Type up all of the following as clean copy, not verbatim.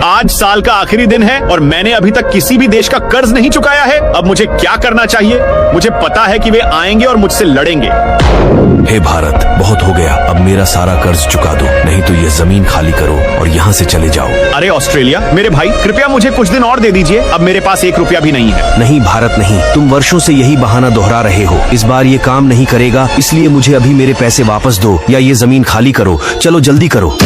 आज साल का आखिरी दिन है और मैंने अभी तक किसी भी देश का कर्ज नहीं चुकाया है। अब मुझे क्या करना चाहिए? मुझे पता है कि वे आएंगे और मुझसे लड़ेंगे। हे भारत, बहुत हो गया, अब मेरा सारा कर्ज चुका दो, नहीं तो ये जमीन खाली करो और यहाँ से चले जाओ। अरे ऑस्ट्रेलिया, मेरे भाई कृपया मुझे कुछ दिन और दे दीजिए। अब मेरे पास 1 रुपया भी नहीं है। नहीं भारत नहीं, तुम वर्षों से यही बहाना दोहरा रहे हो। इस बार ये काम नहीं करेगा, इसलिए मुझे अभी मेरे पैसे वापस दो या ये जमीन खाली करो। चलो जल्दी करो।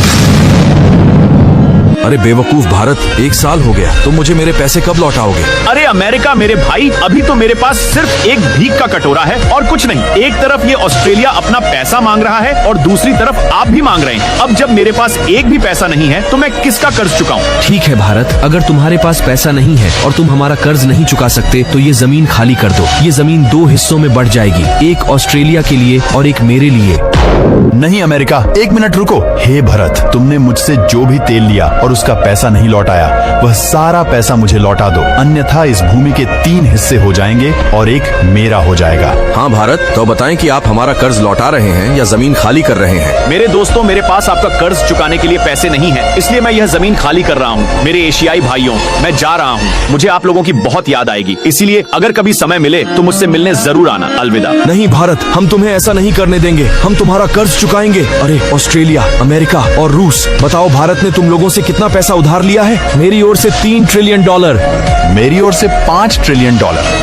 अरे बेवकूफ भारत, 1 साल हो गया, तुम मुझे मेरे पैसे कब लौटाओगे? अरे अमेरिका मेरे भाई, अभी तो मेरे पास सिर्फ एक भीख का कटोरा है और कुछ नहीं। एक तरफ ये ऑस्ट्रेलिया अपना पैसा मांग रहा है और दूसरी तरफ आप भी मांग रहे हैं। अब जब मेरे पास एक भी पैसा नहीं है तो मैं किसका कर्ज चुकाऊं? ठीक है भारत, अगर तुम्हारे पास पैसा नहीं है और तुम हमारा कर्ज नहीं चुका सकते तो ये जमीन खाली कर दो। ये जमीन 2 हिस्सों में बढ़ जाएगी, एक ऑस्ट्रेलिया के लिए और एक मेरे लिए। नहीं अमेरिका, 1 मिनट रुको। हे भरत, तुमने मुझसे जो भी तेल लिया और उसका पैसा नहीं लौटाया, वह सारा पैसा मुझे लौटा दो, अन्यथा इस भूमि के 3 हिस्से हो जाएंगे और एक मेरा हो जाएगा। हाँ भारत, तो बताएं कि आप हमारा कर्ज लौटा रहे हैं या जमीन खाली कर रहे हैं? मेरे दोस्तों, मेरे पास आपका कर्ज चुकाने के लिए पैसे नहीं है, इसलिए मैं यह जमीन खाली कर रहा हूँ। मेरे एशियाई भाइयों, मैं जा रहा हूँ। मुझे आप लोगों की बहुत याद आएगी, इसीलिए अगर कभी समय मिले तो मुझसे मिलने जरूर आना। अलविदा। नहीं भारत, हम तुम्हें ऐसा नहीं करने देंगे, हम तुम्हारा कर्ज चुकाएंगे। अरे ऑस्ट्रेलिया, अमेरिका और रूस, बताओ भारत ने तुम लोगों से कितना पैसा उधार लिया है? मेरी ओर से $3 ट्रिलियन, मेरी ओर से $5 ट्रिलियन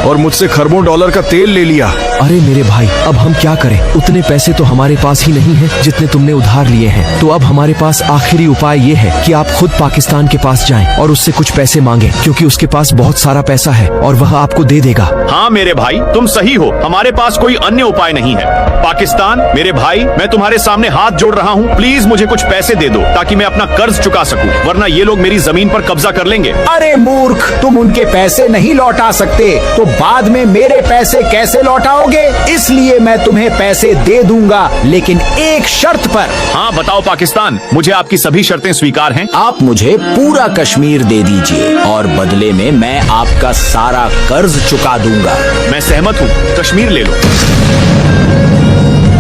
और मुझसे खरबों डॉलर का तेल ले लिया। अरे मेरे भाई, अब हम क्या करें? उतने पैसे तो हमारे पास ही नहीं है जितने तुमने उधार लिए हैं। तो अब हमारे पास आखिरी उपाय ये है कि आप खुद पाकिस्तान के पास जाएं और उससे कुछ पैसे मांगें, क्योंकि उसके पास बहुत सारा पैसा है और वह आपको दे देगा। हाँ मेरे भाई, तुम सही हो, हमारे पास कोई अन्य उपाय नहीं है। पाकिस्तान मेरे भाई, मैं तुम्हारे सामने हाथ जोड़ रहा हूँ, प्लीज मुझे कुछ पैसे दे दो ताकि मैं अपना कर्ज चुका सकूं, वरना ये लोग मेरी जमीन पर कब्जा कर लेंगे। अरे मूर्ख, तुम उनके पैसे नहीं लौटा सकते तो बाद में मेरे पैसे कैसे लौटाओगे? इसलिए मैं तुम्हें पैसे दे दूंगा, लेकिन एक शर्त पर। हाँ बताओ पाकिस्तान, मुझे आपकी सभी शर्तें स्वीकार हैं। आप मुझे पूरा कश्मीर दे दीजिए और बदले में मैं आपका सारा कर्ज चुका दूंगा। मैं सहमत हूँ, कश्मीर ले लो।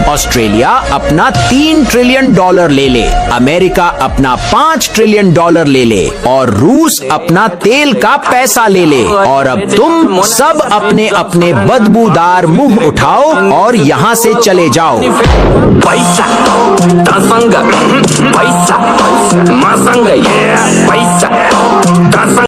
ऑस्ट्रेलिया अपना $3 ट्रिलियन ले ले, अमेरिका अपना $5 ट्रिलियन ले ले और रूस अपना तेल का पैसा ले ले। और अब तुम सब अपने अपने बदबूदार मुंह उठाओ और यहाँ से चले जाओ। पैसा पैसा पैसा